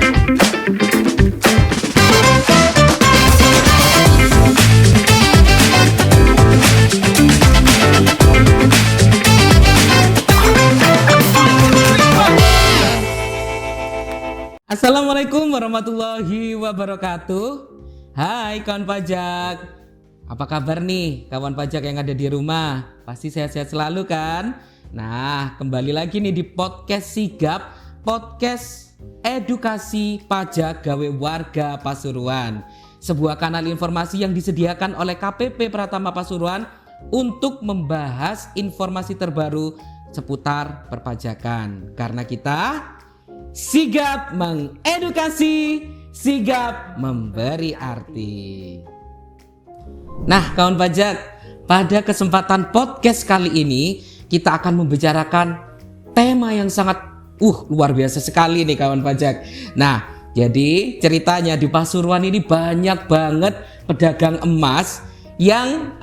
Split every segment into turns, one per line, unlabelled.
Assalamualaikum warahmatullahi wabarakatuh. Hai kawan pajak, apa kabar nih kawan pajak yang ada di rumah? Pasti sehat-sehat selalu kan? Nah, kembali lagi nih di podcast Sigap, podcast edukasi pajak gawe warga Pasuruan. Sebuah kanal informasi yang disediakan oleh KPP Pratama Pasuruan untuk membahas informasi terbaru seputar perpajakan. Karena kita sigap mengedukasi, sigap memberi arti. Nah, kawan pajak, pada kesempatan podcast kali ini kita akan membicarakan tema yang sangat luar biasa sekali nih kawan pajak. Nah, jadi ceritanya di Pasuruan ini banyak banget pedagang emas yang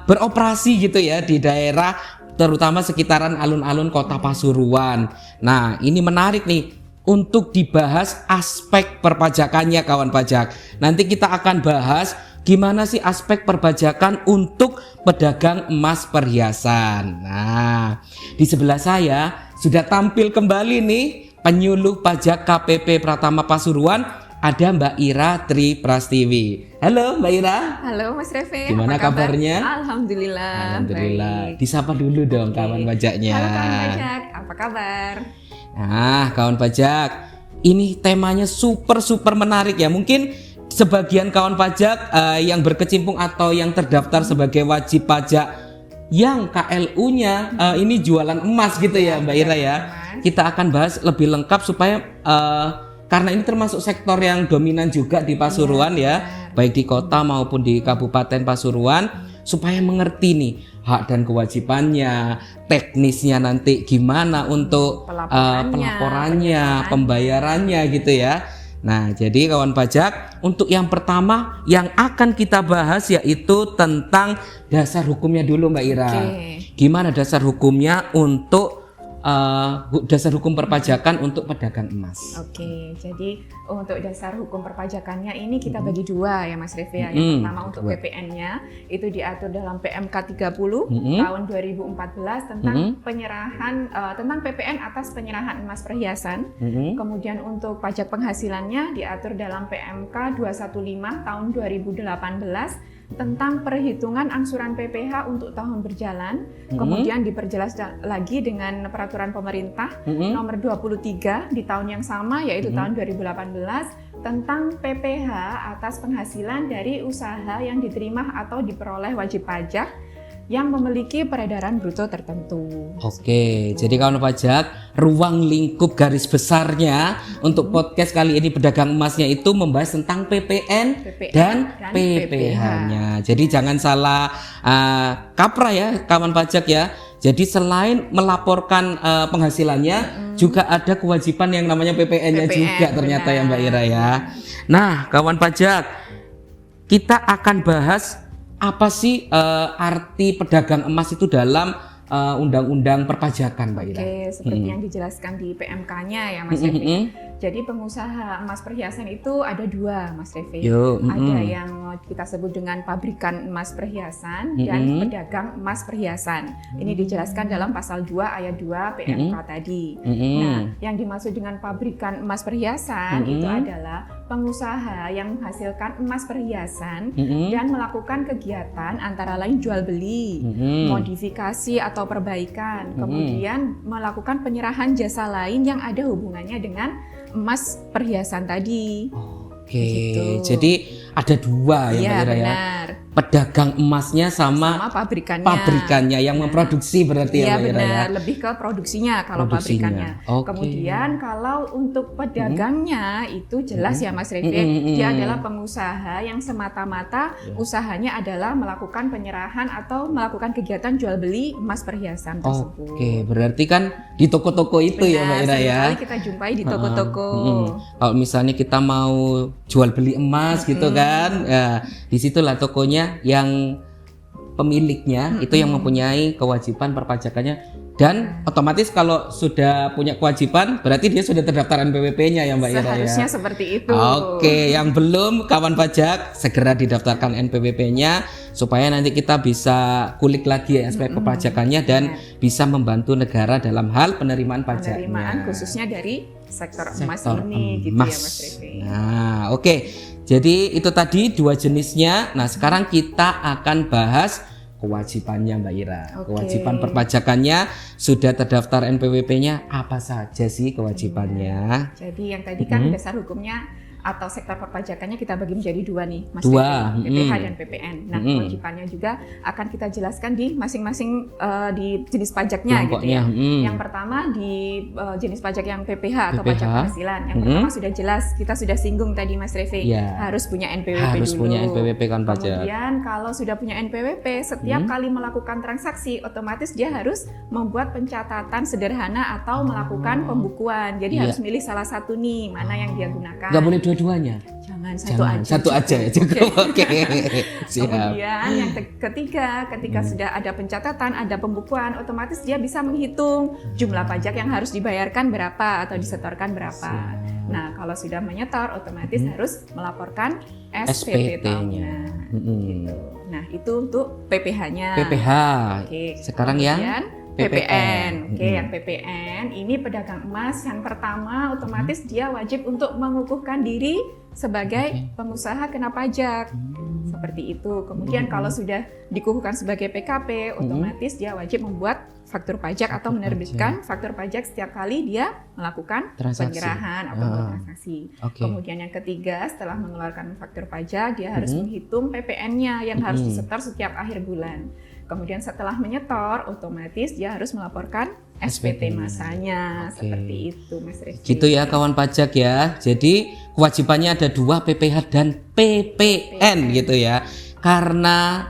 beroperasi gitu ya di daerah terutama sekitaran alun-alun kota Pasuruan. Nah, ini menarik nih untuk dibahas aspek perpajakannya kawan pajak. Nanti kita akan bahas gimana sih aspek perpajakan untuk pedagang emas perhiasan. Nah, di sebelah saya sudah tampil kembali nih penyuluh pajak KPP Pratama Pasuruan. Ada Mbak Ira Tri Prastiwi. Halo Mbak Ira.
Halo Mas Refe.
Gimana kabarnya?
Alhamdulillah.
Alhamdulillah. Baik. Disapa dulu dong kawan pajaknya.
Halo kawan pajak, apa kabar?
Nah kawan pajak, ini temanya super menarik ya. Mungkin sebagian kawan pajak yang berkecimpung atau yang terdaftar sebagai wajib pajak yang KLU-nya ini jualan emas gitu ya Mbak Ira ya. Kita akan bahas lebih lengkap supaya karena ini termasuk sektor yang dominan juga di Pasuruan ya, baik di kota maupun di Kabupaten Pasuruan, supaya mengerti nih hak dan kewajibannya, teknisnya nanti gimana untuk pelaporannya, pembayarannya gitu ya. Nah, jadi kawan pajak, untuk yang pertama yang akan kita bahas yaitu tentang dasar hukumnya dulu Mbak Ira. Gimana dasar hukumnya untuk dasar hukum perpajakan untuk pedagang emas.
Oke, jadi untuk dasar hukum perpajakannya ini kita bagi dua ya Mas Revi. Yang pertama untuk PPN-nya itu diatur dalam PMK 30 tahun 2014 tentang penyerahan tentang PPN atas penyerahan emas perhiasan. Kemudian untuk pajak penghasilannya diatur dalam PMK 215 tahun 2018 tentang perhitungan angsuran PPh untuk tahun berjalan. Kemudian diperjelas lagi dengan peraturan pemerintah nomor 23 di tahun yang sama yaitu tahun 2018 tentang PPh atas penghasilan dari usaha yang diterima atau diperoleh wajib pajak yang memiliki peredaran bruto tertentu.
Oke, jadi kawan pajak, ruang lingkup garis besarnya untuk podcast kali ini pedagang emasnya itu membahas tentang PPN dan PPh-nya. Jadi jangan salah kaprah ya kawan pajak ya. Jadi selain melaporkan penghasilannya, juga ada kewajiban yang namanya PPN-nya juga ternyata ya Mbak Ira ya. Nah, kawan pajak, kita akan bahas apa sih arti pedagang emas itu dalam undang-undang perpajakan Mbak Ira?
Oke, seperti yang dijelaskan di PMK-nya ya Mas Revi. Jadi pengusaha emas perhiasan itu ada dua Mas Revi. Ada yang kita sebut dengan pabrikan emas perhiasan dan pedagang emas perhiasan. Ini dijelaskan dalam pasal 2 ayat 2 PMK tadi. Nah, yang dimaksud dengan pabrikan emas perhiasan itu adalah pengusaha yang menghasilkan emas perhiasan dan melakukan kegiatan antara lain jual beli, modifikasi atau perbaikan, kemudian melakukan penyerahan jasa lain yang ada hubungannya dengan emas perhiasan tadi.
Oke,
gitu.
Jadi ada dua ya Mbak Ira ya. Pedagang emasnya sama pabrikannya yang memproduksi berarti ya Mbak Ira ya.
Lebih ke produksinya kalau pabrikannya. Kemudian kalau untuk pedagangnya itu jelas ya Mas Revi, dia adalah pengusaha yang semata-mata usahanya adalah melakukan penyerahan atau melakukan kegiatan jual beli emas perhiasan tersebut.
Oke, berarti kan di toko-toko itu ya Mbak Ira ya.
Benar, kita jumpai di toko-toko.
Kalau misalnya kita mau jual beli emas gitu kan, ya disitulah tokonya yang pemiliknya itu yang mempunyai kewajiban perpajakannya Dan otomatis kalau sudah punya kewajiban, berarti dia sudah terdaftar NPWP-nya ya Mbak Ira ya?
Seharusnya seperti itu.
Oke, yang belum kawan pajak segera didaftarkan NPWP-nya supaya nanti kita bisa kulik lagi aspek perpajakannya dan bisa membantu negara dalam hal penerimaan pajaknya.
Penerimaan khususnya dari sektor emas ini gitu ya
emas.
Mas Revi.
Nah, oke. Jadi itu tadi 2 jenisnya. Nah, sekarang kita akan bahas kewajibannya Mbak Ira. Kewajiban perpajakannya sudah terdaftar NPWP-nya, apa saja sih kewajibannya?
Jadi yang tadi kan dasar hukumnya atau sektor perpajakannya kita bagi menjadi 2 nih, Mas
Dua.
Revi, PPH dan PPN. Nah, kewajibannya juga akan kita jelaskan di masing-masing di jenis pajaknya gitu ya. Yang pertama di jenis pajak yang PPH atau pajak penghasilan. Yang pertama sudah jelas, kita sudah singgung tadi Mas Revi, harus punya NPWP
Harus
dulu.
punya NPWP kan pajak.
Kemudian kalau sudah punya NPWP, setiap kali melakukan transaksi otomatis dia harus membuat pencatatan sederhana atau melakukan pembukuan. Jadi harus milih salah satu nih, mana yang dia gunakan.
Nggak boleh dua-duanya?
Jangan
Satu aja cukup. Oke. Siap.
Kemudian yang ketiga, ketika sudah ada pencatatan, ada pembukuan, otomatis dia bisa menghitung jumlah pajak yang harus dibayarkan berapa atau disetorkan berapa. Nah, kalau sudah menyetor, otomatis harus melaporkan SPT tahunan. Gitu. Nah, itu untuk PPH-nya.
PPH.
Oke.
Sekarang yang
PPN. Oke, yang PPN ini pedagang emas yang pertama otomatis dia wajib untuk mengukuhkan diri sebagai pengusaha kena pajak. Seperti itu. Kemudian kalau sudah dikukuhkan sebagai PKP, otomatis dia wajib membuat faktur pajak atau menerbitkan faktur pajak setiap kali dia melakukan penyerahan atau transaksi. Kemudian yang ketiga, setelah mengeluarkan faktur pajak, dia harus menghitung PPN-nya yang harus disetor setiap akhir bulan. Kemudian setelah menyetor, otomatis dia harus melaporkan SPT masanya. Seperti itu, Mas Revi.
Gitu ya kawan pajak ya. Jadi kewajibannya ada 2, PPH dan PPN gitu ya. Karena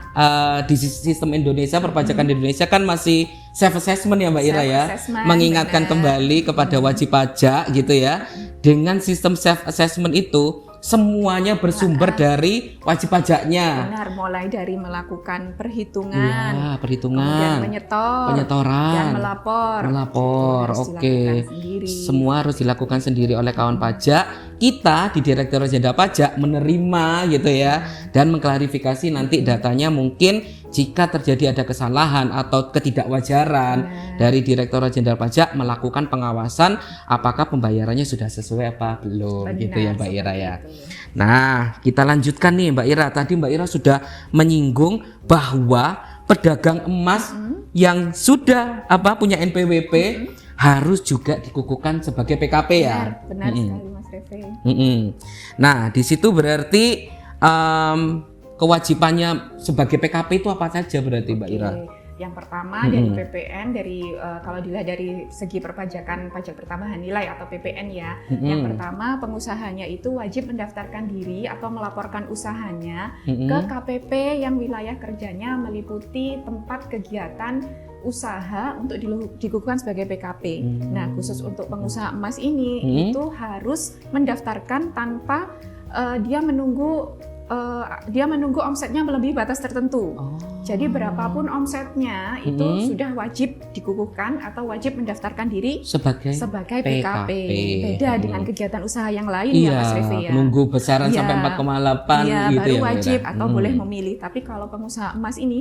di sistem Indonesia, perpajakan di Indonesia kan masih self assessment ya Mbak Ira ya. Mengingatkan kembali kepada wajib pajak gitu ya. Dengan sistem self assessment itu semuanya bersumber dari wajib pajaknya.
Benar, mulai dari melakukan perhitungan,
kemudian penyetoran,
dan melapor.
Oke. Semua harus dilakukan sendiri oleh kawan pajak. Kita di Direktorat Jenderal Pajak menerima gitu ya dan mengklarifikasi nanti datanya mungkin jika terjadi ada kesalahan atau ketidakwajaran dari Direktorat Jenderal Pajak melakukan pengawasan apakah pembayarannya sudah sesuai apa belum. Benar, gitu ya Mbak Ira ya. Nah, kita lanjutkan nih Mbak Ira. Tadi Mbak Ira sudah menyinggung bahwa pedagang emas yang sudah punya NPWP harus juga dikukuhkan sebagai PKP ya.
Benar sekali Mas Revi.
Nah, di situ berarti kewajibannya sebagai PKP itu apa saja berarti Mbak Ira?
Yang pertama dari PPN, kalau dilihat dari segi perpajakan pajak pertambahan nilai atau PPN ya. Yang pertama, pengusahanya itu wajib mendaftarkan diri atau melaporkan usahanya ke KPP yang wilayah kerjanya meliputi tempat kegiatan usaha untuk dikukuhkan sebagai PKP. Nah, khusus untuk pengusaha emas ini itu harus mendaftarkan tanpa dia menunggu omsetnya melebihi batas tertentu. Jadi berapapun omsetnya itu sudah wajib dikukuhkan atau wajib mendaftarkan diri sebagai PKP. Beda dengan kegiatan usaha yang lain ya Mas Revi ya.
Menunggu besaran sampai 4,8 gitu
baru
ya.
Wajib atau boleh memilih. Tapi kalau pengusaha emas ini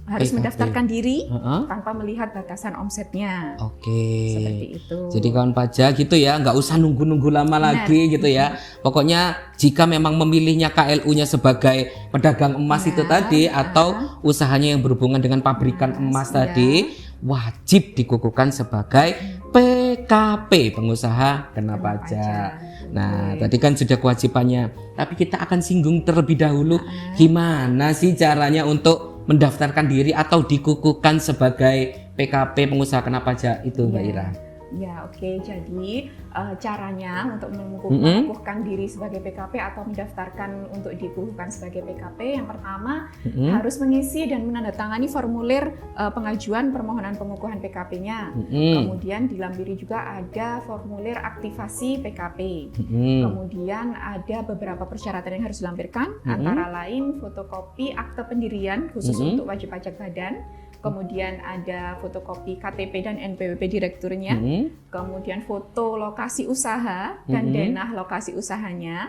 harus mendaftarkan diri tanpa melihat batasan omsetnya. Seperti itu.
Jadi kawan pajak gitu ya, nggak usah nunggu-nunggu lama lagi gitu ya. Pokoknya jika memang memilihnya KLU-nya sebagai pedagang emas itu tadi atau usahanya yang berhubungan dengan pabrikan emas tadi, wajib dikukuhkan sebagai PKP, pengusaha kena pajak. Nah, tadi kan sudah kewajibannya. Tapi kita akan singgung terlebih dahulu gimana sih caranya untuk mendaftarkan diri atau dikukuhkan sebagai PKP pengusaha kena pajak itu Mbak Ira.
Ya, oke. Jadi caranya untuk mengukuhkan diri sebagai PKP atau mendaftarkan untuk dikukuhkan sebagai PKP, yang pertama harus mengisi dan menandatangani formulir pengajuan permohonan pengukuhan PKP-nya. Kemudian dilampiri juga ada formulir aktivasi PKP. Kemudian ada beberapa persyaratan yang harus dilampirkan, antara lain fotokopi akte pendirian khusus untuk wajib pajak badan. kemudian ada fotokopi KTP dan NPWP direkturnya, kemudian foto lokasi usaha dan denah lokasi usahanya,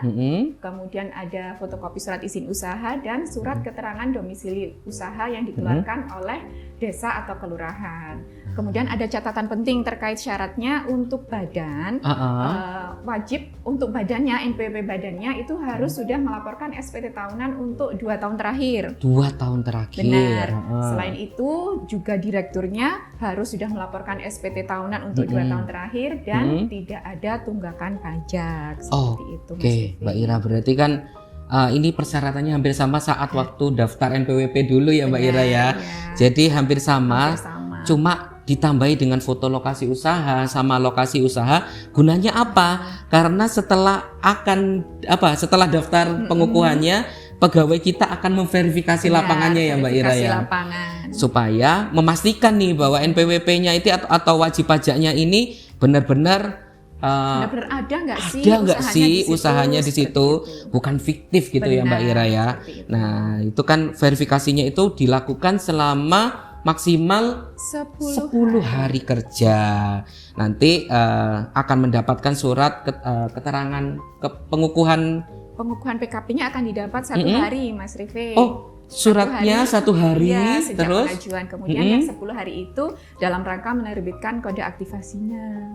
kemudian ada fotokopi surat izin usaha dan surat keterangan domisili usaha yang dikeluarkan oleh desa atau kelurahan. Kemudian ada catatan penting terkait syaratnya untuk badan, wajib untuk badannya, NPWP badannya itu harus sudah melaporkan SPT tahunan untuk 2 tahun terakhir.
2 tahun terakhir.
Benar. Selain itu juga direkturnya harus sudah melaporkan SPT tahunan untuk 2 tahun terakhir dan tidak ada tunggakan pajak. Seperti itu.
Oke, Mbak Ira, berarti kan ini persyaratannya hampir sama saat waktu daftar NPWP dulu ya Mbak Ira ya. Jadi hampir sama. Cuma ditambahi dengan foto lokasi usaha sama lokasi usaha. Gunanya apa? Karena setelah setelah daftar pengukuhannya, pegawai kita akan memverifikasi lapangannya ya Mbak Ira ya. Supaya memastikan nih bahwa NPWP-nya itu atau wajib pajaknya ini benar-benar
ada nggak sih
usahanya di situ, bukan fiktif gitu. Benar, ya Mbak Ira ya. Nah, itu kan verifikasinya itu dilakukan selama maksimal 10 hari kerja. Nanti akan mendapatkan surat keterangan pengukuhan
PKP-nya akan didapat 1 hari, Mas Rive.
Suratnya 1 hari,
ya, sejak
terus
pengajuan. Kemudian yang 10 hari itu dalam rangka menerbitkan kode aktivasinya.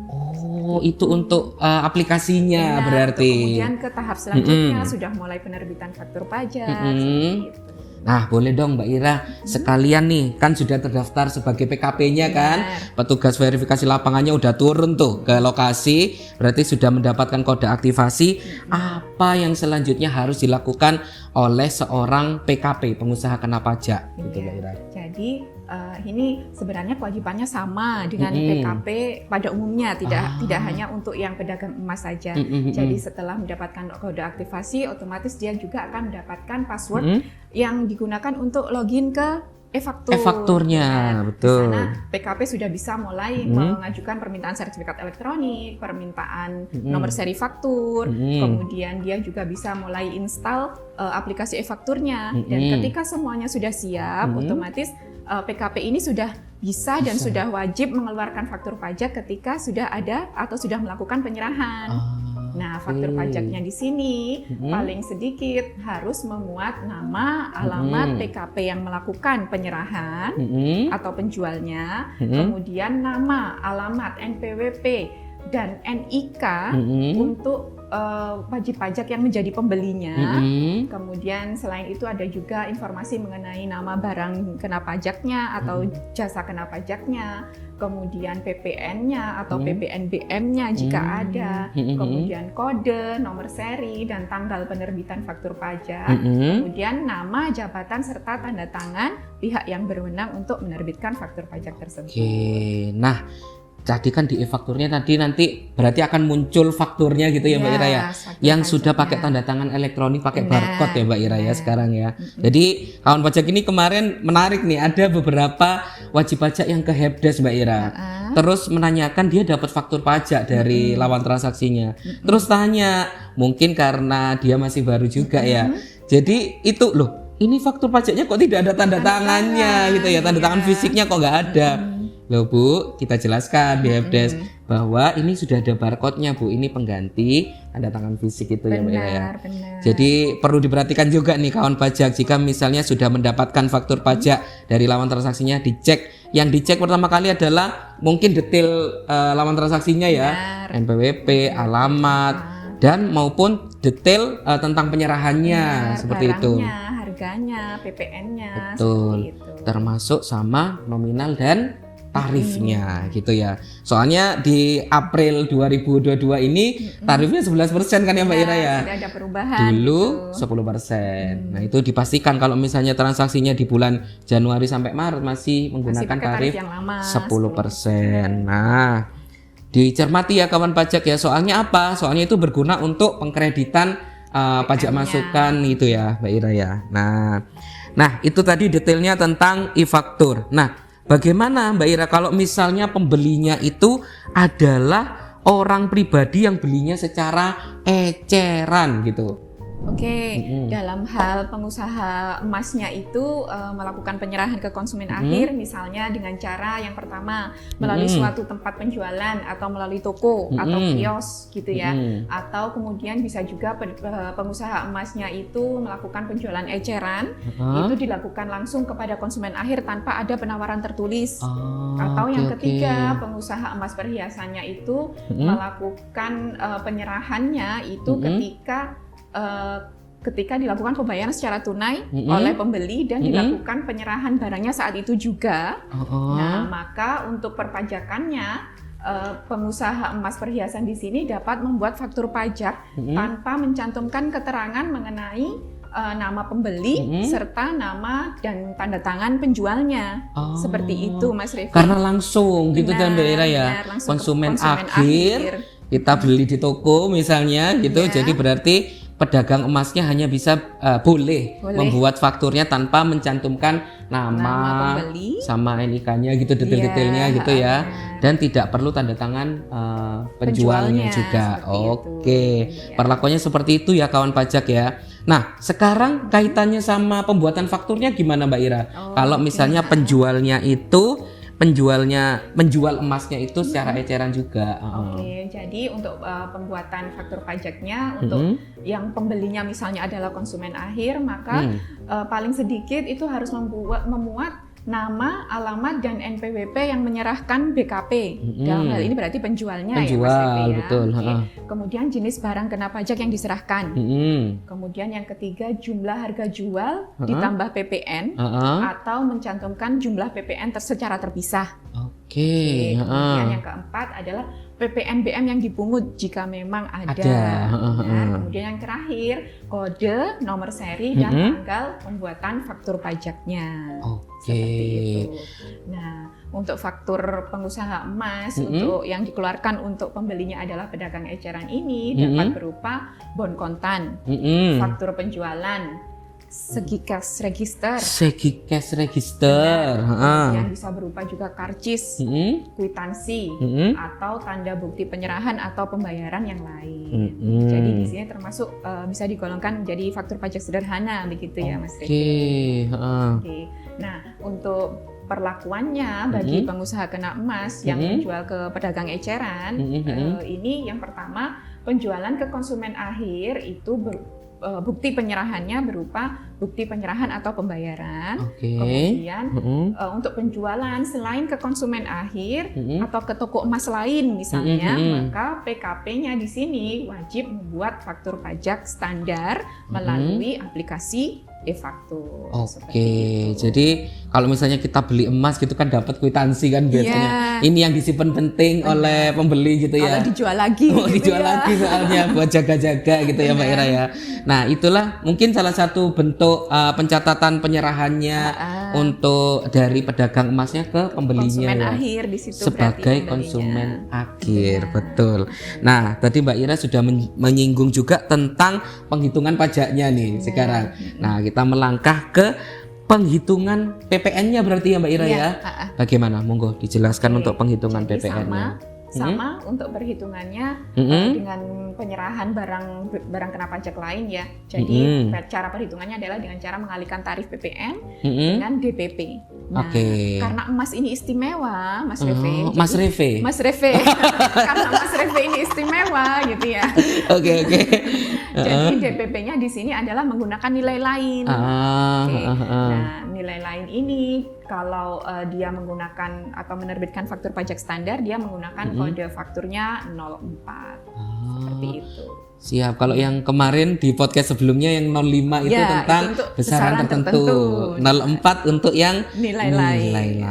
Itu untuk aplikasinya. Benar, berarti.
Kemudian ke tahap selanjutnya sudah mulai penerbitan faktur pajak. Seperti itu.
Nah, boleh dong Mbak Ira, sekalian nih, kan sudah terdaftar sebagai PKP-nya kan, petugas verifikasi lapangannya udah turun tuh ke lokasi, berarti sudah mendapatkan kode aktivasi. Apa yang selanjutnya harus dilakukan oleh seorang PKP, pengusaha kena pajak, gitu Mbak Ira?
Jadi ini sebenarnya kewajibannya sama dengan PKP pada umumnya, tidak hanya untuk yang pedagang emas saja. Jadi setelah mendapatkan kode aktivasi, otomatis dia juga akan mendapatkan password yang digunakan untuk login ke
e-fakturnya, betul.
Di sana PKP sudah bisa mulai mengajukan permintaan sertifikat elektronik, permintaan nomor seri faktur, kemudian dia juga bisa mulai install aplikasi e-fakturnya. Dan ketika semuanya sudah siap, otomatis PKP ini sudah bisa dan sudah wajib mengeluarkan faktur pajak ketika sudah ada atau sudah melakukan penyerahan. Nah, faktur pajaknya di sini paling sedikit harus memuat nama, alamat PKP yang melakukan penyerahan atau penjualnya, kemudian nama, alamat, NPWP, dan NIK untuk wajib pajak yang menjadi pembelinya. Kemudian selain itu ada juga informasi mengenai nama barang kena pajaknya atau jasa kena pajaknya, kemudian PPN-nya atau PPNBM-nya jika ada, kemudian kode, nomor seri, dan tanggal penerbitan faktur pajak, kemudian nama, jabatan, serta tanda tangan pihak yang berwenang untuk menerbitkan faktur pajak tersebut.
Nah, tadi kan di e-fakturnya nanti berarti akan muncul fakturnya gitu ya Mbak Ira ya, yang sudah pakai tanda tangan elektronik, pakai barcode ya Mbak Ira ya sekarang ya. Jadi kawan pajak ini kemarin menarik nih, ada beberapa wajib pajak yang ke helpdesk Mbak Ira, terus menanyakan dia dapat faktur pajak dari lawan transaksinya, terus tanya, mungkin karena dia masih baru juga ya, jadi itu loh, ini faktur pajaknya kok tidak ada tanda tangannya gitu ya, tanda tangan fisiknya kok nggak ada. Loh Bu, kita jelaskan di helpdesk bahwa ini sudah ada barcode-nya Bu, ini pengganti tanda tangan fisik itu ya Mbak Ira ya. Jadi perlu diperhatikan juga nih kawan pajak, jika misalnya sudah mendapatkan faktur pajak dari lawan transaksinya, dicek. Yang dicek pertama kali adalah mungkin detail lawan transaksinya ya, NPWP, alamat, dan maupun detail tentang penyerahannya, seperti itu.
Harganya, PPN-nya,
betul. Seperti itu. Termasuk sama nominal dan tarifnya gitu ya. Soalnya di April 2022 ini tarifnya 11% kan ya Mbak Ira ya.
Tidak ada perubahan.
Dulu 10%. Nah, itu dipastikan kalau misalnya transaksinya di bulan Januari sampai Maret masih menggunakan tarif yang lama, 10%. Nah, dicermati ya kawan pajak ya. Soalnya apa? Soalnya itu berguna untuk pengkreditan pajak masukan itu ya Mbak Ira ya. Nah, itu tadi detailnya tentang e-faktur. Nah, bagaimana Mbak Ira kalau misalnya pembelinya itu adalah orang pribadi yang belinya secara eceran gitu?
Oke, dalam hal pengusaha emasnya itu melakukan penyerahan ke konsumen akhir, misalnya dengan cara yang pertama melalui suatu tempat penjualan atau melalui toko atau kios gitu ya, atau kemudian bisa juga pengusaha emasnya itu melakukan penjualan eceran, itu dilakukan langsung kepada konsumen akhir tanpa ada penawaran tertulis. Atau yang ketiga, pengusaha emas perhiasannya itu melakukan penyerahannya itu ketika dilakukan pembayaran secara tunai oleh pembeli dan dilakukan penyerahan barangnya saat itu juga. Nah, maka untuk perpajakannya pengusaha emas perhiasan di sini dapat membuat faktur pajak tanpa mencantumkan keterangan mengenai nama pembeli serta nama dan tanda tangan penjualnya. Seperti itu, Mas Revi.
Karena langsung gitu kan Mbak Ira ya. Konsumen akhir kita beli di toko misalnya gitu. Jadi berarti pedagang emasnya hanya bisa boleh membuat fakturnya tanpa mencantumkan nama pembeli sama NIK-nya gitu, detail-detailnya gitu ya, dan tidak perlu tanda tangan penjualnya juga. Oke, perlakuannya seperti itu ya kawan pajak ya. Nah, sekarang kaitannya sama pembuatan fakturnya gimana Mbak Ira? Kalau misalnya penjualnya itu menjual emasnya itu secara eceran juga.
Oke, jadi untuk pembuatan faktur pajaknya untuk yang pembelinya misalnya adalah konsumen akhir, maka paling sedikit itu harus memuat nama, alamat, dan NPWP yang menyerahkan BKP. Dalam hal ini berarti penjualnya ya Mas Revi ya.
Betul.
Kemudian jenis barang kena pajak yang diserahkan. Kemudian yang ketiga jumlah harga jual ditambah PPN atau mencantumkan jumlah PPN secara terpisah.
Oke.
Kemudian yang keempat adalah PPNBM yang dipungut jika memang ada. Kemudian yang terakhir kode, nomor seri, dan tanggal pembuatan faktur pajaknya. Seperti itu. Nah, untuk faktur pengusaha emas untuk yang dikeluarkan untuk pembelinya adalah pedagang eceran ini dapat berupa bon kontan, faktur penjualan, segi cash register, yang bisa berupa juga karcis, kwitansi, atau tanda bukti penyerahan atau pembayaran yang lain. Jadi di sini termasuk bisa digolongkan menjadi faktur pajak sederhana begitu ya Mas Revi. Nah, untuk perlakuannya bagi pengusaha kena emas yang menjual ke pedagang eceran, ini yang pertama penjualan ke konsumen akhir itu bukti penyerahannya berupa bukti penyerahan atau pembayaran. Kemudian untuk penjualan selain ke konsumen akhir atau ke toko emas lain misalnya, maka PKP-nya di sini wajib membuat faktur pajak standar melalui aplikasi e-faktur.
Jadi kalau misalnya kita beli emas gitu kan dapat kwitansi kan biasanya. Ini yang disimpan penting oleh pembeli gitu ya.
Kalau dijual lagi.
Dijual lagi soalnya buat jaga-jaga gitu ya Mbak Ira ya. Nah, itulah mungkin salah satu bentuk pencatatan penyerahannya untuk dari pedagang emasnya ke pembelinya.
Konsumen akhir di situ
sebagai konsumen akhir, betul. Nah, tadi Mbak Ira sudah menyinggung juga tentang penghitungan pajaknya nih sekarang. Nah, kita melangkah ke penghitungan PPN-nya berarti ya Mbak Ira ya. Bagaimana? Monggo dijelaskan untuk penghitungan PPN-nya.
Sama untuk perhitungannya dengan penyerahan barang kena pajak lain ya. Jadi cara perhitungannya adalah dengan cara mengalihkan tarif PPN dengan DPP. Nah, karena emas ini istimewa, Mas Revi. Mas Revi. Karena Mas Revi ini istimewa gitu ya. Jadi DPP-nya di sini adalah menggunakan nilai lain. Nah, nilai lain ini kalau dia menggunakan atau menerbitkan faktur pajak standar, dia menggunakan kode fakturnya 04. Seperti itu.
Siap. Kalau yang kemarin di podcast sebelumnya yang 05 itu tentang besaran tertentu. 04 untuk yang nilai lain.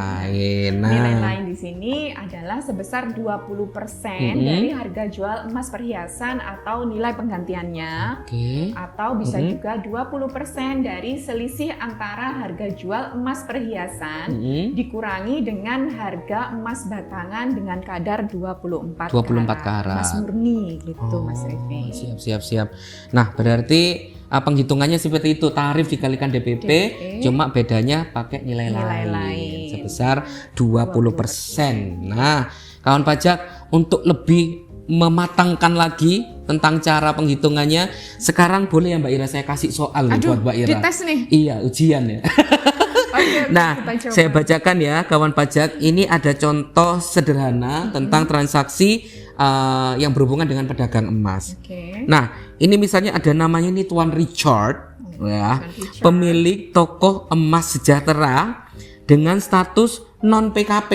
Nah,
nilai lain di sini adalah sebesar 20% dari harga jual emas perhiasan atau nilai penggantiannya. Atau bisa juga 20% dari selisih antara harga jual emas perhiasan dikurangi dengan harga emas batangan dengan kadar 24 karat. Emas murni gitu Mas Revi.
Siap. Nah, berarti penghitungannya seperti itu, tarif dikalikan DPP, cuma bedanya pakai nilai lain sebesar 20%. Nah, kawan pajak untuk lebih mematangkan lagi tentang cara penghitungannya, sekarang boleh ya Mbak Ira saya kasih soal nih buat Mbak Ira.
Dites nih.
Iya, ujian ya. Nah, saya bacakan ya kawan pajak. Ini ada contoh sederhana tentang transaksi yang berhubungan dengan pedagang emas. Nah, ini misalnya ada namanya ini Tuan Richard, ya, pemilik toko emas sejahtera dengan status non PKP.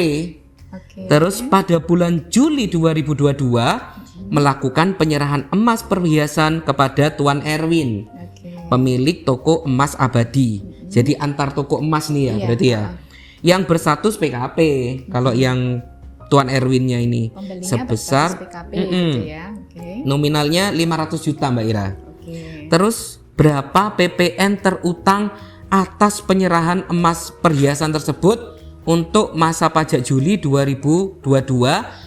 Terus pada bulan Juli 2022 melakukan penyerahan emas perhiasan kepada Tuan Erwin, pemilik toko emas abadi. Jadi antar toko emas nih ya, berarti ya. Yang berstatus PKP. Kalau yang Tuan Erwinnya ini sebesar
PKP, gitu ya.
Nominalnya 500 juta Mbak Ira. Terus berapa PPN terutang atas penyerahan emas perhiasan tersebut untuk masa pajak Juli 2022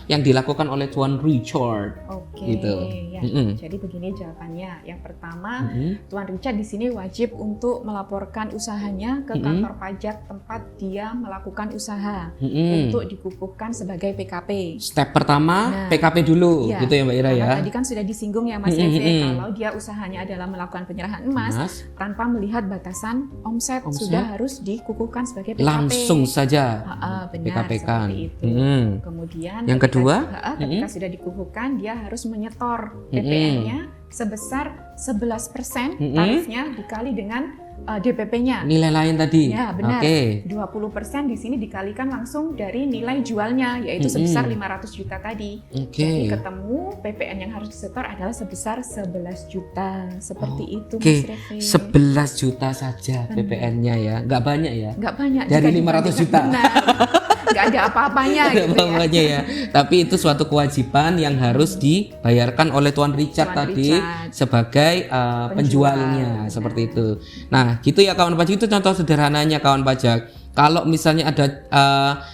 yang dilakukan oleh Tuan Richard. Gitu.
Ya. Jadi begini jawabannya. Yang pertama, Tuan Richard di sini wajib untuk melaporkan usahanya ke kantor pajak tempat dia melakukan usaha untuk dikukuhkan sebagai PKP.
Step pertama PKP dulu, gitu ya Mbak Ira ya.
Tadi kan sudah disinggung ya Mas Efe, kalau dia usahanya adalah melakukan penyerahan emas tanpa melihat batasan omset sudah harus dikukuhkan sebagai PKP.
Langsung saja
benar,
PKP-kan.
Seperti itu. Kemudian
yang kedua,
ketika sudah dikukuhkan, dia harus menyetor PPN-nya sebesar 11% tarifnya dikali dengan DPP-nya.
Nilai lain tadi.
Ya, benar. 20% di sini dikalikan langsung dari nilai jualnya, yaitu sebesar 500 juta tadi. Jadi ketemu PPN yang harus disetor adalah sebesar 11 juta. Seperti itu Mas Revi.
11 juta saja PPN-nya ya. Nggak banyak ya?
Nggak banyak.
Dari 500 juta.
Nggak ada apa-apanya gitu
ya. Tapi itu suatu kewajiban yang harus dibayarkan oleh Tuan Richard tadi sebagai penjualnya. Seperti itu. Nah, gitu ya kawan pajak, itu contoh sederhananya kawan pajak. Kalau misalnya ada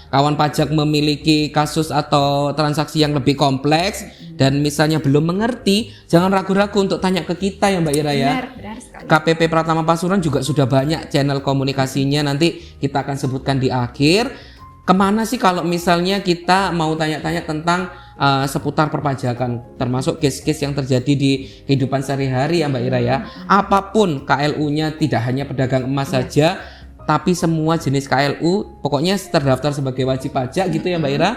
kawan pajak memiliki kasus atau transaksi yang lebih kompleks dan misalnya belum mengerti, jangan ragu-ragu untuk tanya ke kita ya Mbak Ira ya.
Benar sekali.
KPP Pratama Pasuruan juga sudah banyak channel komunikasinya, nanti kita akan sebutkan di akhir. Kemana sih kalau misalnya kita mau tanya-tanya tentang seputar perpajakan, termasuk case-case yang terjadi di kehidupan sehari-hari ya Mbak Ira ya. Apapun KLU-nya, tidak hanya pedagang emas saja, tapi semua jenis KLU, pokoknya terdaftar sebagai wajib pajak gitu ya Mbak Ira,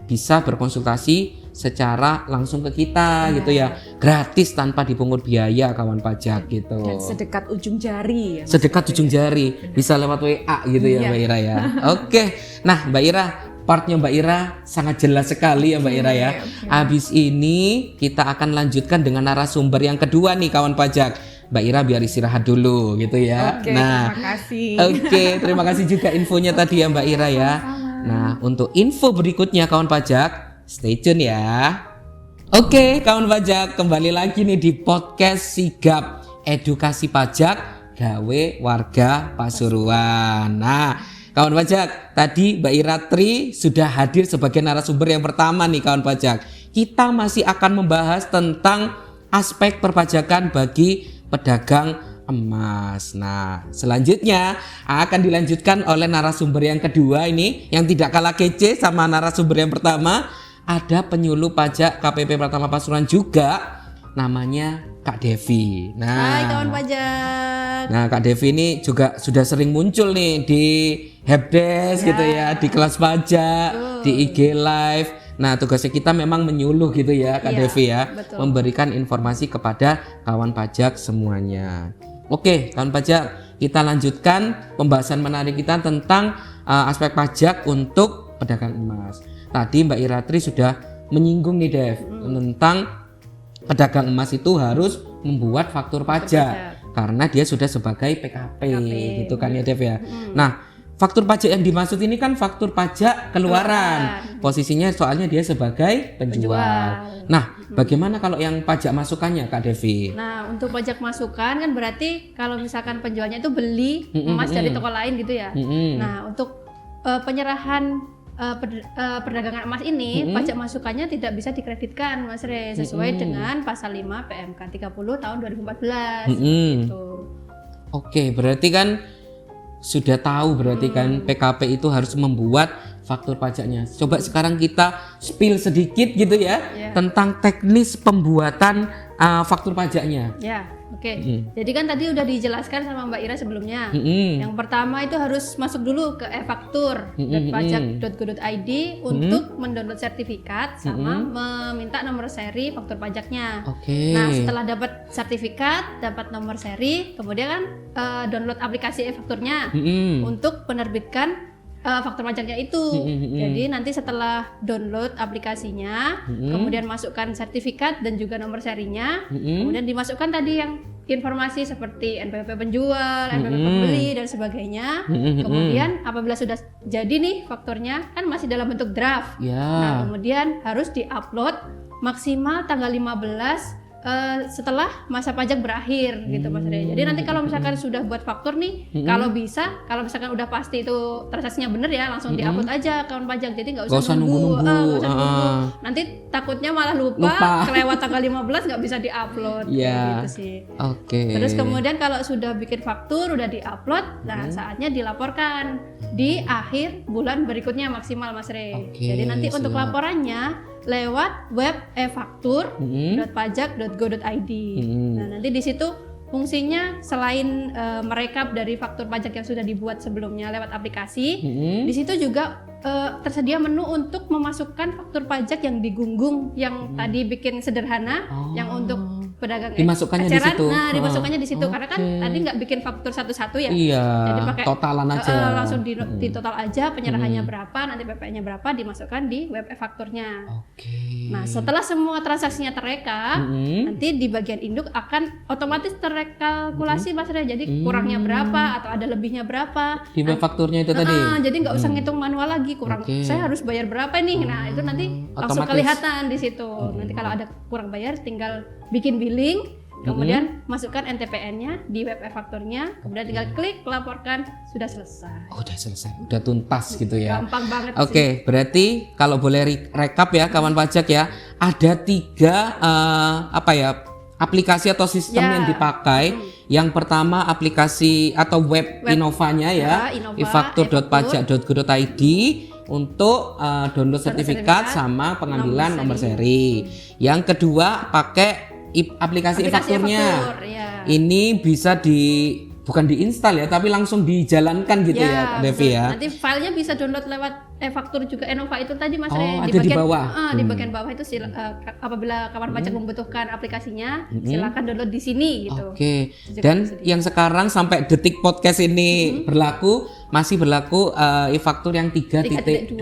bisa berkonsultasi secara langsung ke kita gitu ya, gratis tanpa dipungut biaya kawan pajak gitu.
Dan sedekat ujung jari ya.
Sedekat ujung jari, bisa lewat WA gitu ya Mbak Ira ya. Oke. Nah Mbak Ira, partnya Mbak Ira sangat jelas sekali ya Mbak Ira ya. Habis ini kita akan lanjutkan dengan narasumber yang kedua nih kawan pajak. Mbak Ira biar istirahat dulu gitu ya.
Terima kasih.
Terima kasih juga infonya tadi ya Mbak Ira ya. Nah, untuk info berikutnya kawan pajak, stay tune ya. Oke, kawan pajak, kembali lagi nih di podcast Sigap Edukasi Pajak Gawe Warga Pasuruan. Nah, kawan pajak, tadi Mbak Ira Tri sudah hadir sebagai narasumber yang pertama nih kawan pajak. Kita masih akan membahas tentang aspek perpajakan bagi pedagang emas. Nah, selanjutnya akan dilanjutkan oleh narasumber yang kedua ini yang tidak kalah kece sama narasumber yang pertama. Ada penyuluh pajak KPP Pratama Pasuruan juga, namanya Kak Devi. Nah,
hai kawan pajak.
Nah, Kak Devi ini juga sudah sering muncul nih di helpdesk gitu ya, di kelas pajak, di IG live. Nah, tugasnya kita memang menyuluh gitu ya Kak Devi ya, memberikan informasi kepada kawan pajak semuanya. Oke, kawan pajak, kita lanjutkan pembahasan menarik kita tentang aspek pajak untuk pedagang emas. Tadi Mbak Ira Tri sudah menyinggung nih Dev tentang pedagang emas itu harus membuat faktur pajak karena dia sudah sebagai PKP. Gitu kan ya Dev ya. Nah, faktur pajak yang dimaksud ini kan faktur pajak keluaran. Posisinya soalnya dia sebagai penjual. Nah, bagaimana kalau yang pajak masukannya Kak Devi?
Nah, untuk pajak masukan kan berarti kalau misalkan penjualnya itu beli emas dari toko lain gitu ya. Nah, untuk penyerahan perdagangan emas ini pajak masukannya tidak bisa dikreditkan Mas Re, sesuai dengan pasal 5 PMK 30 tahun 2014 gitu. Oke,
berarti kan sudah tahu berarti kan PKP itu harus membuat faktur pajaknya. Coba sekarang kita spill sedikit gitu ya tentang teknis pembuatan faktur pajaknya.
Ya, oke. Jadi kan tadi udah dijelaskan sama Mbak Ira sebelumnya. Yang pertama itu harus masuk dulu ke e-faktur.pajak.go.id untuk mendownload sertifikat sama meminta nomor seri faktur pajaknya. Nah, setelah dapat sertifikat, dapat nomor seri, kemudian kan download aplikasi e-fakturnya untuk menerbitkan faktur pajaknya itu. Jadi nanti setelah download aplikasinya, kemudian masukkan sertifikat dan juga nomor serinya, kemudian dimasukkan tadi yang informasi seperti NPWP penjual, NPWP pembeli dan sebagainya. Kemudian apabila sudah jadi nih fakturnya, kan masih dalam bentuk draft. Nah, kemudian harus diupload maksimal tanggal 15 setelah masa pajak berakhir gitu Mas Rey. Jadi nanti kalau misalkan sudah buat faktur nih, kalau misalkan udah pasti itu transaksinya bener ya, langsung diupload aja akun pajak. Jadi nggak usah nunggu. Nanti takutnya malah lupa. Kelewat tanggal 15 nggak bisa diupload. Gitu sih. Terus kemudian kalau sudah bikin faktur, udah diupload, nah saatnya dilaporkan di akhir bulan berikutnya maksimal Mas Rey. Jadi nanti untuk laporannya lewat web e-faktur.pajak.go.id. Nah, nanti di situ fungsinya selain merekap dari faktur pajak yang sudah dibuat sebelumnya lewat aplikasi, di situ juga tersedia menu untuk memasukkan faktur pajak yang digunggung yang tadi bikin sederhana, yang untuk pedagang
dimasukkannya eceran, di situ.
Nah, dimasukkannya di situ karena kan tadi nggak bikin faktur satu-satu ya.
Jadi
pakai
totalan aja.
Langsung di total aja penyerahannya berapa, nanti PPN-nya berapa dimasukkan di web e-fakturnya. Nah, setelah semua transaksinya terekam, nanti di bagian induk akan otomatis terkalkulasi Mas Rey. Jadi kurangnya berapa atau ada lebihnya berapa
di web fakturnya itu tadi.
Jadi nggak usah ngitung manual lagi, kurang saya harus bayar berapa nih. Nah, itu nanti langsung kelihatan di situ. Nanti kalau ada kurang bayar tinggal bikin billing, kemudian masukkan NTPN-nya di web e-fakturnya, kemudian tinggal klik laporkan, sudah selesai.
Udah selesai, udah tuntas gitu ya.
Gampang banget.
Berarti kalau boleh rekap ya kawan pajak ya, ada 3 aplikasi atau sistem yang dipakai. Yang pertama aplikasi atau web Innovanya ya, e-faktur.pajak.go.id untuk download sertifikat sama pengambilan nomor seri. Yang kedua pakai aplikasi e-fakturnya. Ini bisa bukan diinstal ya, tapi langsung dijalankan gitu ya, Devi ya.
Nanti filenya bisa download lewat e-faktur juga Innova itu tadi Mas Rey.
Ada di bawah.
Di bagian bawah itu apabila kawan pajak membutuhkan aplikasinya, silakan download di sini gitu.
Dan yang sekarang sampai detik podcast ini masih berlaku e-faktur yang 3.2.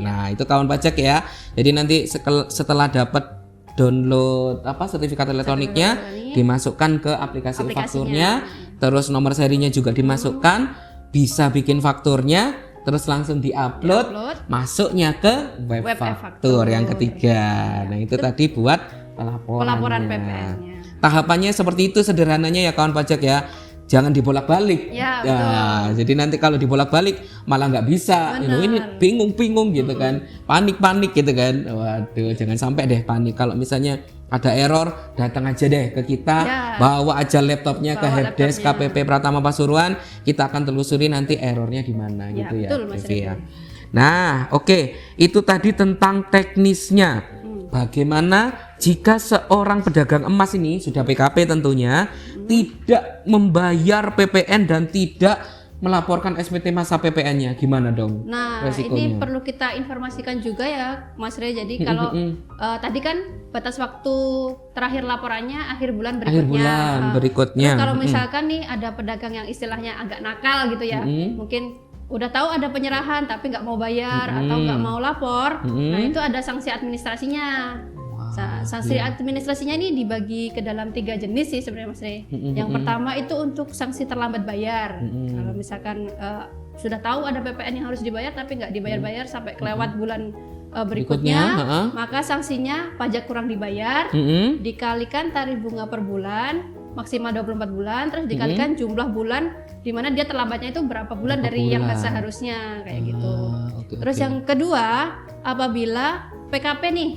Nah, itu kawan pajak ya. Jadi nanti setelah dapat download sertifikat elektroniknya, dimasukkan ke aplikasi e-fakturnya, terus nomor serinya juga dimasukkan, bisa bikin fakturnya, terus langsung diupload, masuknya ke web faktur yang ketiga. Nah, itu tadi buat pelaporan
PPN-nya.
Tahapannya seperti itu sederhananya ya kawan pajak ya. Jangan dibolak-balik. Jadi nanti kalau dibolak-balik malah nggak bisa. Ini bingung-bingung gitu kan, panik-panik gitu kan. Waduh, jangan sampai deh panik. Kalau misalnya ada error, datang aja deh ke kita, bawa aja laptopnya ke helpdesk KPP Pratama Pasuruan. Kita akan telusuri nanti errornya di mana gitu ya.
Betul, Mas Rey.
Nah, itu tadi tentang teknisnya. Bagaimana jika seorang pedagang emas ini sudah PKP tentunya tidak membayar PPN dan tidak melaporkan SPT masa PPN-nya, gimana dong?
Nah, resikonya? Ini perlu kita informasikan juga ya, Mas Rey. Jadi kalau tadi kan batas waktu terakhir laporannya akhir bulan berikutnya. Terus kalau misalkan nih ada pedagang yang istilahnya agak nakal gitu ya, mungkin udah tahu ada penyerahan tapi nggak mau bayar atau nggak mau lapor, nah itu ada sanksi administrasinya. Sanksi administrasinya ini dibagi ke dalam 3 jenis sih sebenarnya Mas Rey. Yang pertama itu untuk sanksi terlambat bayar. Kalau misalkan sudah tahu ada PPN yang harus dibayar tapi nggak dibayar-bayar sampai kelewat bulan berikutnya, maka sanksinya pajak kurang dibayar, dikalikan tarif bunga per bulan maksimal 24 bulan, terus dikalikan jumlah bulan di mana dia terlambatnya itu berapa bulan dari yang seharusnya kayak gitu. Terus yang kedua, apabila PKP nih,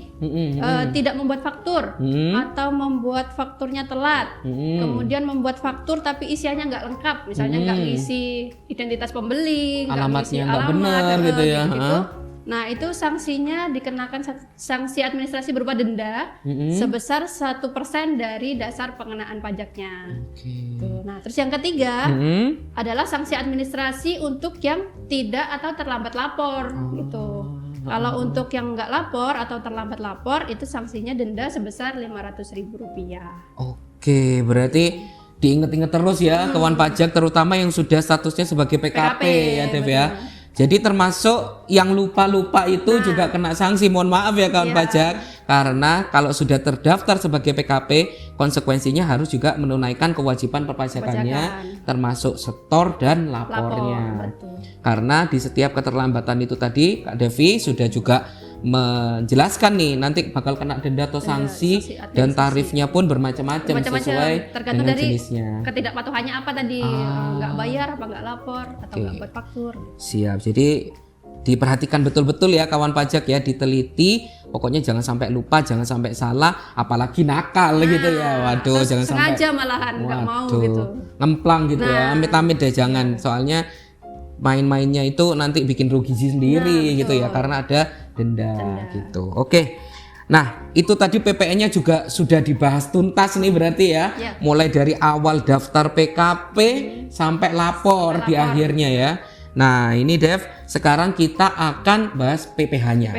tidak membuat faktur atau membuat fakturnya telat, kemudian membuat faktur tapi isiannya nggak lengkap, misalnya nggak ngisi identitas pembeli, nggak ngisi
alamatnya nggak
alamat,
benar gitu ya.
gitu. Nah, itu sanksinya dikenakan sanksi administrasi berupa denda sebesar 1% dari dasar pengenaan pajaknya. Tuh. Nah, terus yang ketiga adalah sanksi administrasi untuk yang tidak atau terlambat lapor gitu. Kalau untuk yang nggak lapor atau terlambat lapor itu sanksinya denda sebesar Rp500.000.
Oke, berarti diingat-ingat terus ya kawan pajak, terutama yang sudah statusnya sebagai PKP ya Dev ya. Jadi termasuk yang lupa-lupa itu juga kena sanksi. Mohon maaf ya kawan pajak, karena kalau sudah terdaftar sebagai PKP, konsekuensinya harus juga menunaikan kewajiban perpajakannya, termasuk setor dan lapornya. Karena di setiap keterlambatan itu tadi Kak Devi sudah juga menjelaskan nih, nanti bakal kena denda atau sanksi dan tarifnya pun bermacam-macam sesuai
tergantung
dengan
dari
jenisnya.
ketidakpatuhannya apa tadi, nggak bayar apa nggak lapor atau nggak buat faktur.
Siap, jadi diperhatikan betul-betul ya kawan pajak ya, diteliti, pokoknya jangan sampai lupa, jangan sampai salah, apalagi nakal gitu ya. Waduh, jangan sampai
sengaja malahan nggak mau gitu,
ngemplang gitu ya, amit-amit deh jangan, soalnya main-mainnya itu nanti bikin rugi sendiri gitu ya, karena ada denda gitu. Oke. Nah, itu tadi PPN-nya juga sudah dibahas tuntas nih berarti ya. Mulai dari awal daftar PKP sampai lapor di akhirnya ya. Nah, ini Dev, sekarang kita akan bahas PPh-nya.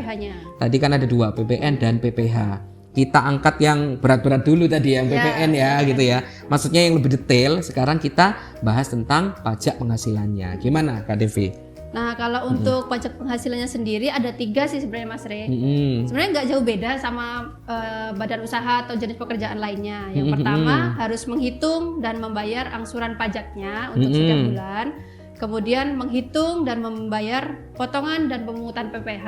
Tadi kan ada 2, PPN dan PPh. Kita angkat yang berat-berat dulu tadi yang PPN ya gitu ya. Maksudnya yang lebih detail, sekarang kita bahas tentang pajak penghasilannya. Gimana Kak Devi?
Nah, kalau untuk pajak penghasilannya sendiri ada 3 sih sebenarnya Mas Re. Sebenarnya nggak jauh beda sama badan usaha atau jenis pekerjaan lainnya. Yang pertama harus menghitung dan membayar angsuran pajaknya untuk setiap bulan. Kemudian menghitung dan membayar potongan dan pemungutan PPh.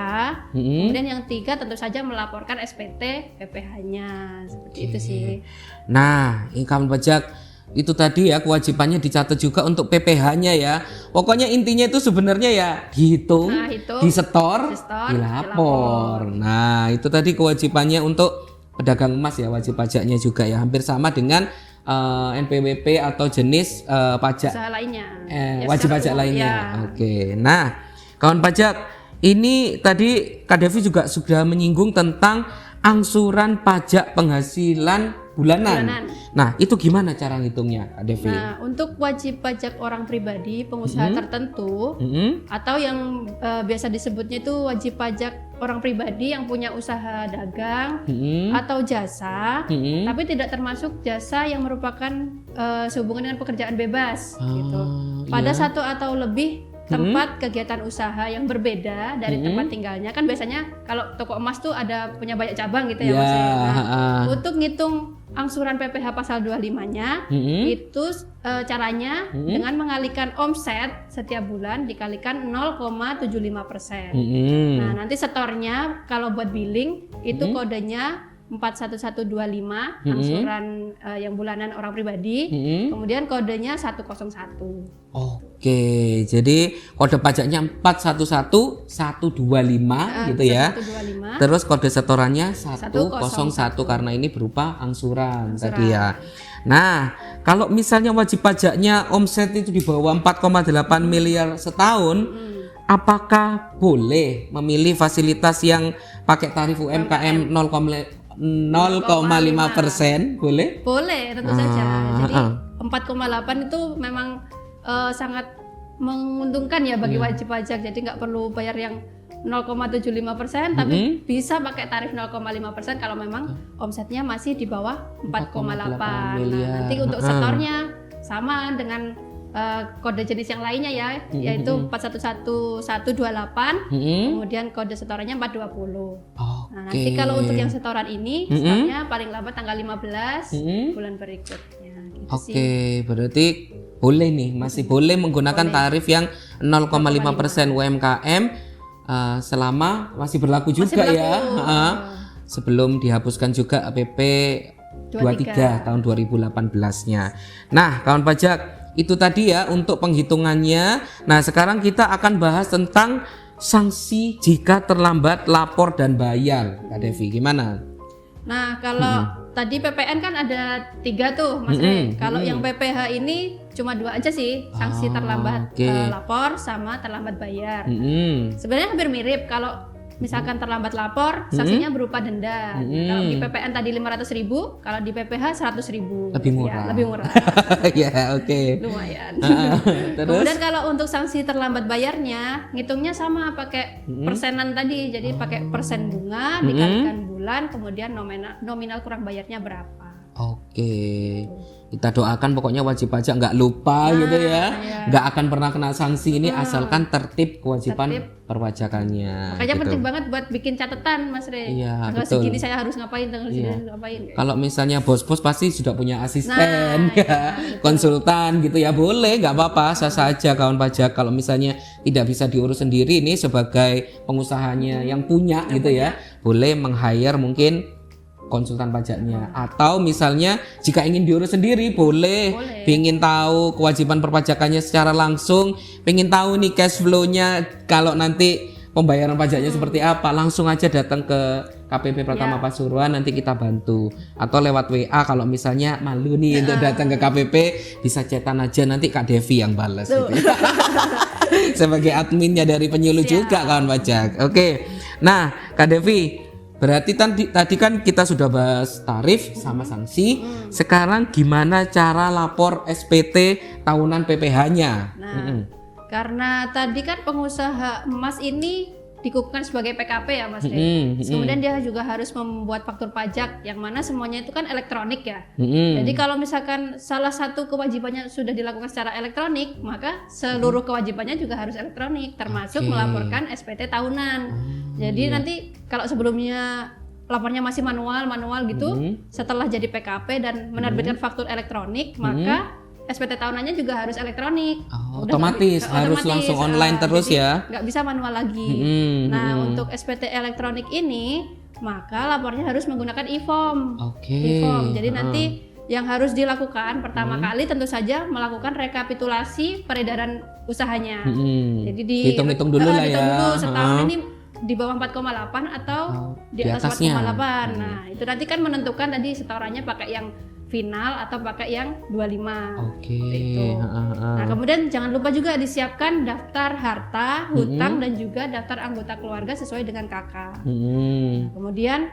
Kemudian yang 3 tentu saja melaporkan SPT PPh-nya. Seperti itu sih.
Nah, income pajak itu tadi ya kewajibannya dicatat juga untuk PPh-nya ya. Pokoknya intinya itu sebenarnya ya dihitung, disetor, dilapor. Nah, itu tadi kewajibannya untuk pedagang emas ya, wajib pajaknya juga ya. Hampir sama dengan NPWP atau jenis pajak
lainnya,
wajib pajak lainnya. Oke. Nah, kawan pajak, ini tadi Kak Devi juga sudah menyinggung tentang angsuran pajak penghasilan bulanan. Nah, itu gimana cara ngitungnya Kak Devi?
Nah, untuk wajib pajak orang pribadi, pengusaha tertentu atau yang biasa disebutnya itu wajib pajak orang pribadi yang punya usaha dagang atau jasa, tapi tidak termasuk jasa yang merupakan sehubungan dengan pekerjaan bebas gitu. Pada satu atau lebih tempat kegiatan usaha yang berbeda dari tempat tinggalnya, kan biasanya kalau toko emas tuh ada punya banyak cabang gitu ya Mas. Nah, untuk ngitung angsuran PPh pasal 25-nya itu caranya dengan mengalihkan omset setiap bulan dikalikan 0,75%. Nah, nanti setornya kalau buat billing itu kodenya 41125 angsuran yang bulanan orang pribadi, kemudian kodenya 101.
Oke, jadi kode pajaknya 411125 gitu ya. 125. Terus kode setorannya 101 karena ini berupa angsuran tadi ya. Nah, kalau misalnya wajib pajaknya omset itu di bawah 4,8 miliar setahun, apakah boleh memilih fasilitas yang pakai tarif UMKM 0,5%? Boleh?
Boleh, tentu saja. Jadi 4,8 itu memang sangat menguntungkan ya bagi wajib pajak. Jadi nggak perlu bayar yang 0,75%, tapi bisa pakai tarif 0,5% kalau memang omsetnya masih di bawah 4,8. Nah, nanti untuk setornya sama dengan kode jenis yang lainnya ya, yaitu 411128, kemudian kode setorannya 420. Nah, nanti kalau untuk yang setoran ini setornya paling lambat tanggal 15 bulan berikutnya.
Oke, berarti boleh nih, masih boleh menggunakan tarif yang 0,5% UMKM selama masih berlaku juga ya. Sebelum dihapuskan juga PP 23 tahun 2018-nya. Nah, kawan pajak, itu tadi ya untuk penghitungannya. Nah, sekarang kita akan bahas tentang sanksi jika terlambat lapor dan bayar, Kak Devi, gimana?
Nah, kalau tadi PPN kan ada 3 tuh, Mas Rey. Kalau yang PPH ini cuma 2 aja sih, sanksi terlambat lapor sama terlambat bayar. Sebenarnya hampir mirip. Kalau misalkan terlambat lapor, sanksinya berupa denda. Kalau di PPN tadi 500.000, kalau di PPH 100.000.
Lebih murah.
Ya, lebih murah.
Ya, oke.
Lumayan.
Terus?
Kemudian kalau untuk sanksi terlambat bayarnya, ngitungnya sama pakai persenan tadi. Jadi pakai persen bunga dikalikan bulan, kemudian nominal kurang bayarnya berapa.
Oke, kita doakan pokoknya wajib pajak nggak lupa gitu ya, nggak akan pernah kena sanksi ini asalkan tertib kewajiban perpajakannya.
Makanya
gitu.
penting banget buat bikin catatan, Mas Rey.
Iya,
tanggal
betul.
segini saya harus ngapain, tanggal segini harus ngapain.
Kalau misalnya bos-bos pasti sudah punya asisten, konsultan gitu ya, boleh, nggak apa-apa, sah saja kawan pajak. Kalau misalnya tidak bisa diurus sendiri, ini sebagai pengusahanya yang punya gitu ya, boleh meng-hire mungkin konsultan pajaknya, atau misalnya jika ingin diurus sendiri boleh. Ingin tahu kewajiban perpajakannya secara langsung, ingin tahu nih cash flow-nya kalau nanti pembayaran pajaknya seperti apa, langsung aja datang ke KPP Pratama Pasuruan, nanti kita bantu. Atau lewat WA kalau misalnya malu nih untuk datang ke KPP, bisa chatan aja, nanti Kak Devi yang balas gitu. Sebagai adminnya dari penyuluh juga kawan pajak. Oke. Nah, Kak Devi, berarti tadi kan kita sudah bahas tarif sama sanksi. Sekarang gimana cara lapor SPT tahunan PPH-nya?
Nah, karena tadi kan pengusaha emas ini dikukuhkan sebagai PKP ya, Mas Rey. Kemudian dia juga harus membuat faktur pajak yang mana semuanya itu kan elektronik ya. Jadi kalau misalkan salah satu kewajibannya sudah dilakukan secara elektronik, maka seluruh kewajibannya juga harus elektronik, termasuk melaporkan SPT tahunan. Jadi nanti kalau sebelumnya lapornya masih manual gitu, setelah jadi PKP dan menerbitkan faktur elektronik, maka SPT tahunannya juga harus elektronik.
Otomatis harus langsung online terus ya.
Nggak bisa manual lagi. Nah, untuk SPT elektronik ini, maka lapornya harus menggunakan e-form. E-form. Jadi nanti yang harus dilakukan pertama kali tentu saja melakukan rekapitulasi peredaran usahanya. Jadi
hitung-hitung dulu lah ya.
Hitung dulu setahun ini di bawah 4,8 atau di atas 4,8. Nah, itu nanti kan menentukan tadi setorannya pakai yang final atau pakai yang 25. Gitu. Nah, kemudian jangan lupa juga disiapkan daftar harta, hutang dan juga daftar anggota keluarga sesuai dengan KK. Kemudian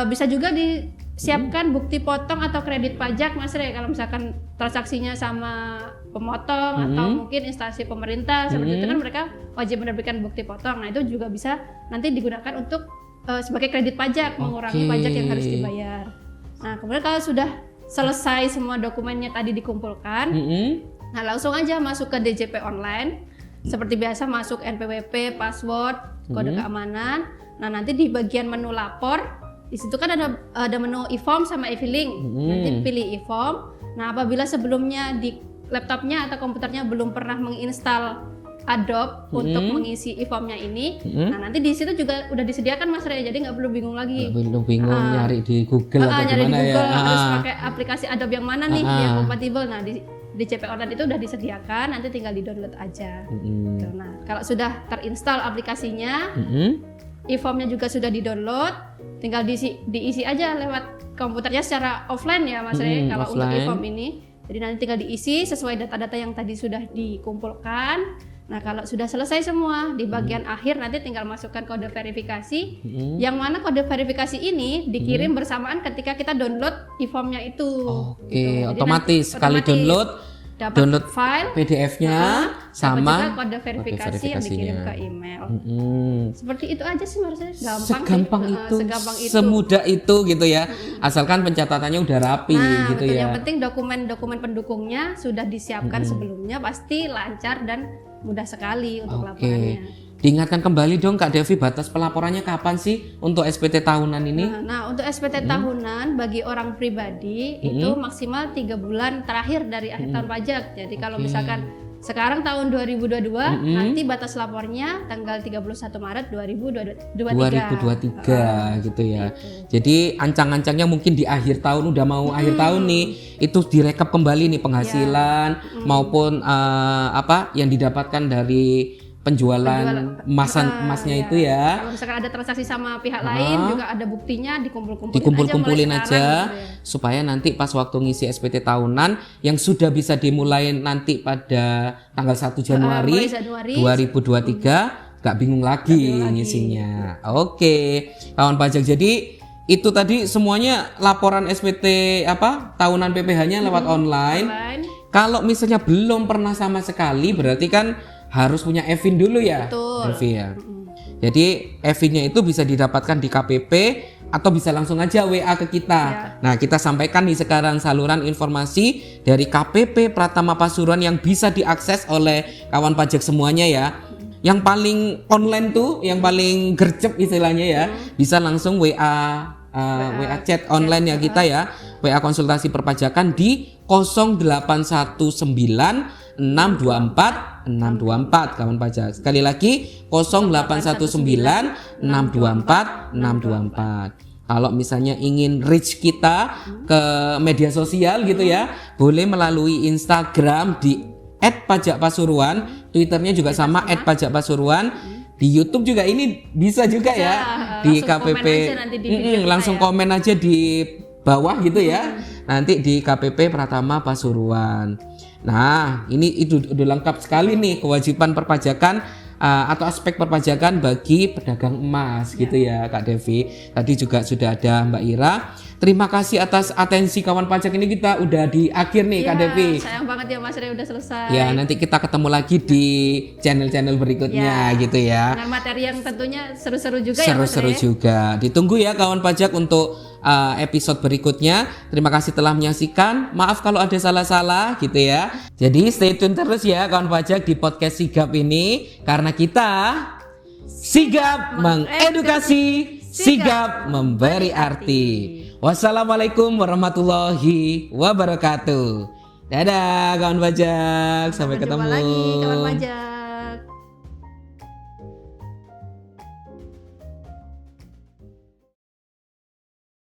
bisa juga disiapkan bukti potong atau kredit pajak, Mas Rey, kalau misalkan transaksinya sama pemotong atau mungkin instansi pemerintah seperti itu kan mereka wajib menerbitkan bukti potong. Nah, itu juga bisa nanti digunakan untuk sebagai kredit pajak, mengurangi pajak yang harus dibayar. Nah, kemudian kalau sudah selesai semua dokumennya tadi dikumpulkan, nah langsung aja masuk ke DJP online. Seperti biasa masuk NPWP, password, kode keamanan. Nah, nanti di bagian menu lapor, di situ kan ada menu e-form sama e-filing. Nanti pilih e-form. Nah, apabila sebelumnya di laptopnya atau komputernya belum pernah menginstal Adobe untuk mengisi e-formnya ini, nah nanti di situ juga udah disediakan, Mas Rey, jadi nggak perlu bingung lagi.
Belum bingung nyari di Google atau
nyari
gimana
di Google,
ya?
harus pakai aplikasi Adobe yang mana nih yang kompatibel. Nah, di CP Online itu udah disediakan, nanti tinggal di-download aja. Nah, kalau sudah terinstall aplikasinya, e-formnya juga sudah di-download, tinggal diisi aja lewat komputernya secara offline ya, Mas Rey, kalau untuk e-form ini. Jadi nanti tinggal diisi sesuai data-data yang tadi sudah dikumpulkan. Nah, kalau sudah selesai semua, di bagian akhir nanti tinggal masukkan kode verifikasi, yang mana kode verifikasi ini dikirim bersamaan ketika kita download e-formnya itu. Gitu.
Otomatis sekali download
file
PDF-nya sama
juga kode verifikasi yang dikirim ke email. Seperti itu aja sih, menurut saya
segampang itu, semudah itu gitu ya. Asalkan pencatatannya udah rapi gitu
betul,
ya.
Yang penting dokumen-dokumen pendukungnya sudah disiapkan sebelumnya, pasti lancar dan mudah sekali untuk laporannya.
Diingatkan kembali dong Kak Devi, batas pelaporannya kapan sih untuk SPT tahunan ini?
Nah, untuk SPT tahunan bagi orang pribadi itu maksimal 3 bulan terakhir dari akhir tahun pajak. Jadi kalau misalkan sekarang tahun 2022, nanti batas lapornya tanggal 31 Maret 2023
gitu ya. Jadi ancang-ancangnya mungkin di akhir tahun, udah mau akhir tahun nih, itu direkap kembali nih penghasilan maupun apa yang didapatkan dari penjualan emasnya
ya.
itu ya.
Kalau misalkan ada transaksi sama pihak lain juga ada buktinya, dikumpulin
Dikumpul-kumpulin
mulai
aja
sekarang, gitu ya.
supaya nanti pas waktu ngisi SPT tahunan yang sudah bisa dimulai nanti pada tanggal 1 Januari,
mulai Januari
2023 gak bingung lagi ngisinya. Oke, kawan pajak. Jadi itu tadi semuanya laporan SPT tahunan PPh-nya lewat online. Kalau misalnya belum pernah sama sekali berarti kan harus punya EVIN dulu ya.
Betul.
Devi ya. Jadi EVIN-nya itu bisa didapatkan di KPP atau bisa langsung aja WA ke kita. Nah, kita sampaikan nih sekarang saluran informasi dari KPP Pratama Pasuruan yang bisa diakses oleh kawan pajak semuanya ya. Yang paling online tuh, yang paling gercep istilahnya ya, bisa langsung WA chat online ya kita ya. WA konsultasi perpajakan di 0819 624 kawan pajak. Sekali lagi 0819 624 Kalau misalnya ingin reach kita ke media sosial gitu ya, boleh melalui Instagram di @pajakpasuruan, Twitternya juga sama @pajakpasuruan. Di YouTube juga ini bisa juga ya, di KPP langsung komen aja di bawah gitu ya. Nanti di KPP Pratama Pasuruan. Nah, ini itu udah lengkap sekali nih kewajiban perpajakan atau aspek perpajakan bagi pedagang emas gitu ya Kak Devi. Tadi juga sudah ada Mbak Ira. Terima kasih atas atensi kawan pajak, ini kita udah di akhir nih Kak Devi.
Sayang banget ya Mas Rey udah selesai.
Ya, nanti kita ketemu lagi di channel-channel berikutnya gitu ya.
Dengan materi yang tentunya seru-seru juga ya Mas
Seru-seru
Rey.
juga. Ditunggu ya kawan pajak untuk episode berikutnya. Terima kasih telah menyaksikan. Maaf kalau ada salah-salah gitu ya. Jadi stay tune terus ya kawan pajak di podcast Sigap ini, karena kita sigap mengedukasi, sigap memberi arti. Wassalamualaikum warahmatullahi wabarakatuh. Dadah kawan pajak, sampai
Sampai jumpa
ketemu
lagi kawan pajak.